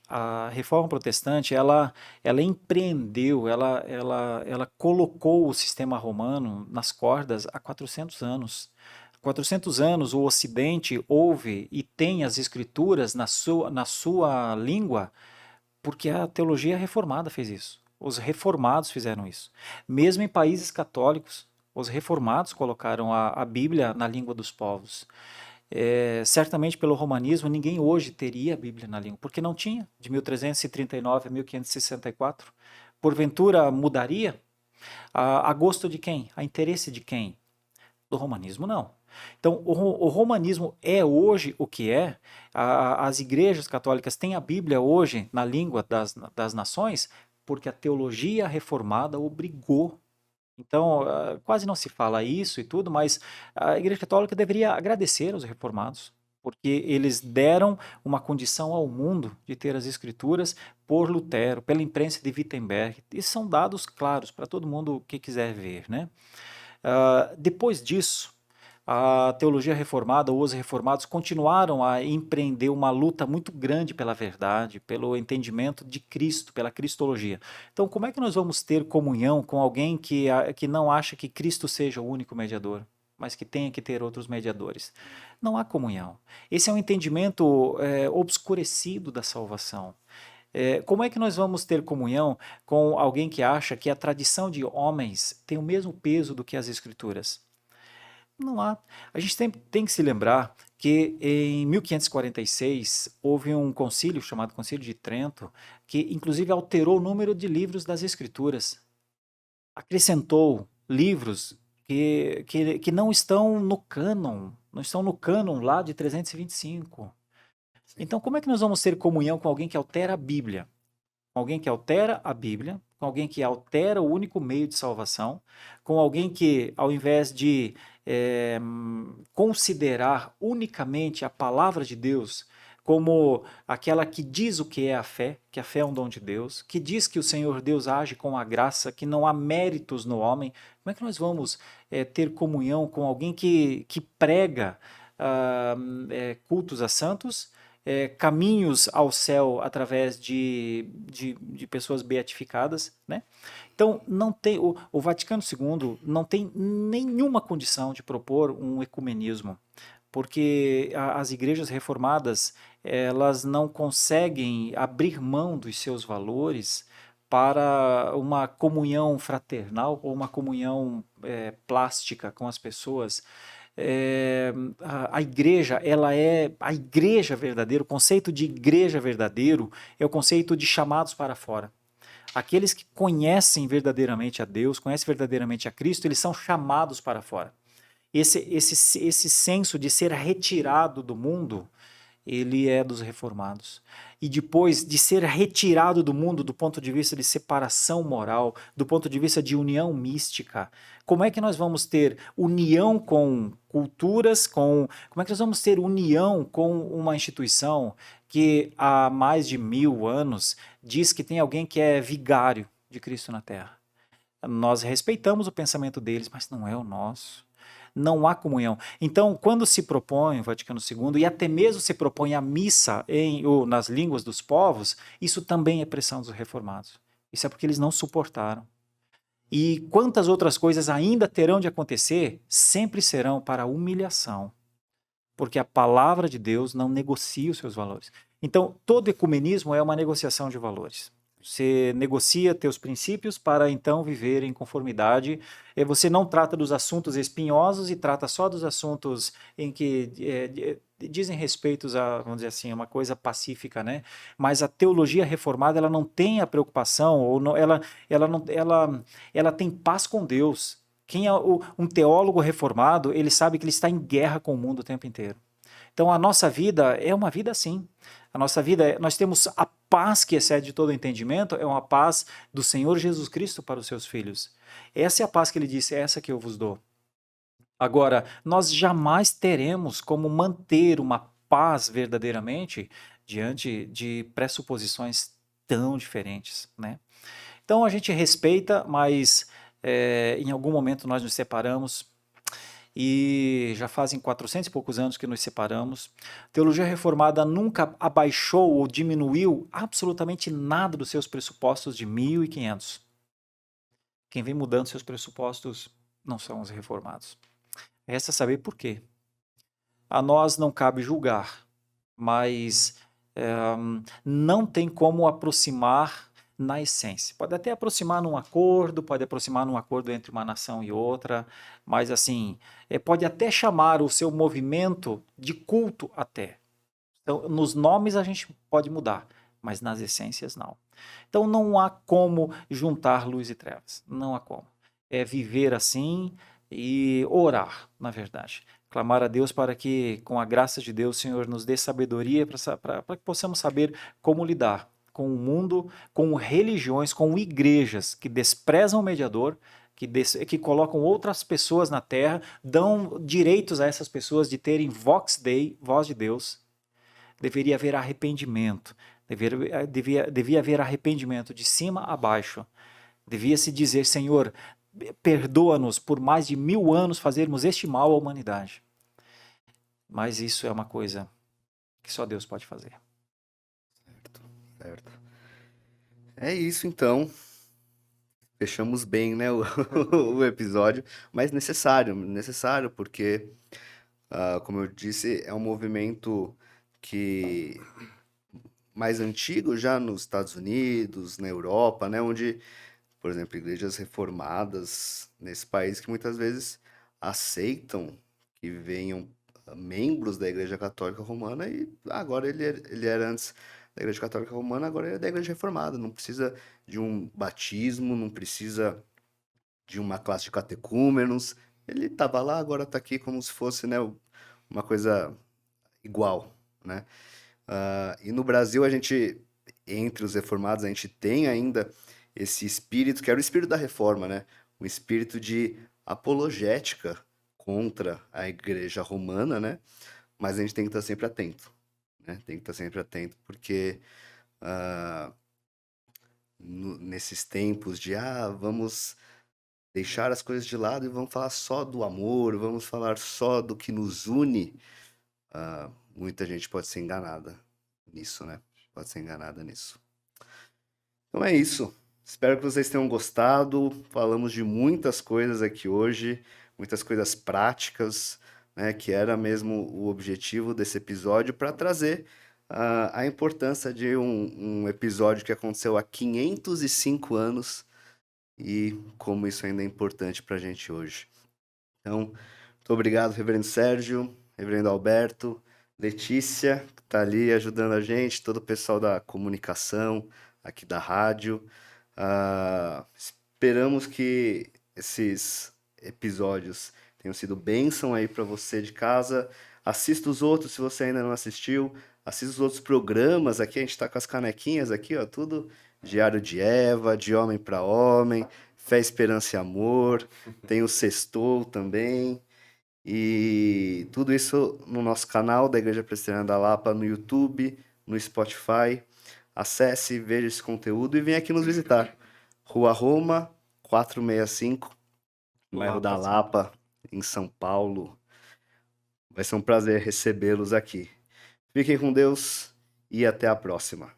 B: a reforma protestante, ela empreendeu, ela colocou o sistema romano nas cordas há 400 anos. 400 anos o Ocidente ouve e tem as escrituras na sua língua, porque a teologia reformada fez isso. Os reformados fizeram isso. Mesmo em países católicos, os reformados colocaram a Bíblia na língua dos povos. Certamente pelo romanismo, ninguém hoje teria a Bíblia na língua, porque não tinha, de 1339 a 1564. Porventura mudaria? A gosto de quem? A interesse de quem? Do romanismo, não. Então, o romanismo é hoje o que é. As igrejas católicas têm a Bíblia hoje na língua das nações porque a teologia reformada obrigou. Então, quase não se fala isso e tudo, mas a Igreja Católica deveria agradecer aos reformados, porque eles deram uma condição ao mundo de ter as Escrituras por Lutero, pela imprensa de Wittenberg. E são dados claros para todo mundo que quiser ver, né? Depois disso, a teologia reformada, ou os reformados, continuaram a empreender uma luta muito grande pela verdade, pelo entendimento de Cristo, pela cristologia. Então, como é que nós vamos ter comunhão com alguém que não acha que Cristo seja o único mediador, mas que tenha que ter outros mediadores? Não há comunhão. Esse é um entendimento obscurecido da salvação. Como é que nós vamos ter comunhão com alguém que acha que a tradição de homens tem o mesmo peso do que as Escrituras? Não há. A gente tem que se lembrar que em 1546 houve um concílio chamado Concílio de Trento, que inclusive alterou o número de livros das Escrituras. Acrescentou livros que não estão no cânon, não estão no cânon lá de 325. Então, como é que nós vamos ter comunhão com alguém que altera a Bíblia? Com alguém que altera a Bíblia, com alguém que altera o único meio de salvação, com alguém que, ao invés de considerar unicamente a palavra de Deus como aquela que diz o que é a fé, que a fé é um dom de Deus, que diz que o Senhor Deus age com a graça, que não há méritos no homem, como é que nós vamos ter comunhão com alguém que prega cultos a santos, caminhos ao céu através de pessoas beatificadas, né? Então, não tem, o Vaticano II não tem nenhuma condição de propor um ecumenismo, porque as igrejas reformadas, elas não conseguem abrir mão dos seus valores para uma comunhão fraternal ou uma comunhão plástica com as pessoas. A igreja, ela é a igreja verdadeira. O conceito de igreja verdadeiro é o conceito de chamados para fora. Aqueles que conhecem verdadeiramente a Deus, conhecem verdadeiramente a Cristo, eles são chamados para fora. Esse senso de ser retirado do mundo, ele é dos reformados. E depois de ser retirado do mundo do ponto de vista de separação moral, do ponto de vista de união mística, como é que nós vamos ter união com culturas, como é que nós vamos ter união com uma instituição que há mais de 1000 anos diz que tem alguém que é vigário de Cristo na Terra? Nós respeitamos o pensamento deles, mas não é o nosso. Não há comunhão. Então, quando se propõe o Vaticano II, e até mesmo se propõe a missa nas línguas dos povos, isso também é pressão dos reformados. Isso é porque eles não suportaram. E quantas outras coisas ainda terão de acontecer, sempre serão para a humilhação. Porque a palavra de Deus não negocia os seus valores. Então, todo ecumenismo é uma negociação de valores. Você negocia teus princípios para então viver em conformidade. Você não trata dos assuntos espinhosos e trata só dos assuntos em que dizem respeito a, vamos dizer assim, uma coisa pacífica, né? Mas a teologia reformada, ela não tem a preocupação, ou não, ela tem paz com Deus. Quem é um teólogo reformado, ele sabe que ele está em guerra com o mundo o tempo inteiro. Então a nossa vida é uma vida assim. A nossa vida, nós temos a paz que excede todo entendimento, é uma paz do Senhor Jesus Cristo para os seus filhos. Essa é a paz que ele disse, é essa que eu vos dou. Agora, nós jamais teremos como manter uma paz verdadeiramente diante de pressuposições tão diferentes, né? Então a gente respeita, mas em algum momento nós nos separamos e já fazem 400 e poucos anos que nos separamos. A teologia reformada nunca abaixou ou diminuiu absolutamente nada dos seus pressupostos de 1500. Quem vem mudando seus pressupostos não são os reformados. Resta saber por quê. A nós não cabe julgar, mas não tem como aproximar na essência. Pode até aproximar num acordo, pode aproximar num acordo entre uma nação e outra, mas assim, pode até chamar o seu movimento de culto até. Então, nos nomes a gente pode mudar, mas nas essências não. Então não há como juntar luz e trevas, não há como. É viver assim e orar, na verdade. Clamar a Deus para que, com a graça de Deus, o Senhor nos dê sabedoria para que possamos saber como lidar com o mundo, com religiões, com igrejas que desprezam o mediador, que colocam outras pessoas na terra, dão direitos a essas pessoas de terem vox Dei, voz de Deus. Deveria haver arrependimento, devia haver arrependimento de cima a baixo. Devia-se dizer, Senhor, perdoa-nos por mais de 1000 anos fazermos este mal à humanidade. Mas isso é uma coisa que só Deus pode fazer.
A: Certo, certo. É isso então. Fechamos bem, né, o episódio, mas necessário, porque, como eu disse, é um movimento que mais antigo já nos Estados Unidos, na Europa, né, onde, por exemplo, igrejas reformadas nesse país que muitas vezes aceitam que venham membros da Igreja Católica Romana e agora ele era antes da Igreja Católica Romana, agora ele é da Igreja Reformada. Não precisa de um batismo, não precisa de uma classe de catecúmenos. Ele estava lá, agora está aqui como se fosse, né, uma coisa igual, né? E no Brasil a gente, entre os reformados, a gente tem ainda esse espírito, que era o espírito da reforma, né? Um espírito de apologética contra a igreja romana, né? Mas a gente tem que estar sempre atento, né? Tem que estar sempre atento, porque nesses tempos de, vamos deixar as coisas de lado e vamos falar só do amor, vamos falar só do que nos une, muita gente pode ser enganada nisso, né? Pode ser enganada nisso. Então é isso. Espero que vocês tenham gostado. Falamos de muitas coisas aqui hoje, muitas coisas práticas, né? Que era mesmo o objetivo desse episódio, para trazer a importância de um episódio que aconteceu há 505 anos e como isso ainda é importante para a gente hoje. Então, muito obrigado, Reverendo Sérgio, Reverendo Alberto, Letícia, que está ali ajudando a gente, todo o pessoal da comunicação aqui da rádio. Esperamos que esses episódios tenham sido bênção aí para você de casa. Assista os outros se você ainda não assistiu. Assista os outros programas aqui. A gente está com as canequinhas aqui, ó, tudo Diário de Eva, De Homem para Homem, Fé, Esperança e Amor. Tem o Sextou também. E tudo isso no nosso canal da Igreja Presbiteriana da Lapa, no YouTube, no Spotify. Acesse, veja esse conteúdo e venha aqui nos visitar. Rua Roma, 465, no bairro da Lapa, em São Paulo. Vai ser um prazer recebê-los aqui. Fiquem com Deus e até a próxima.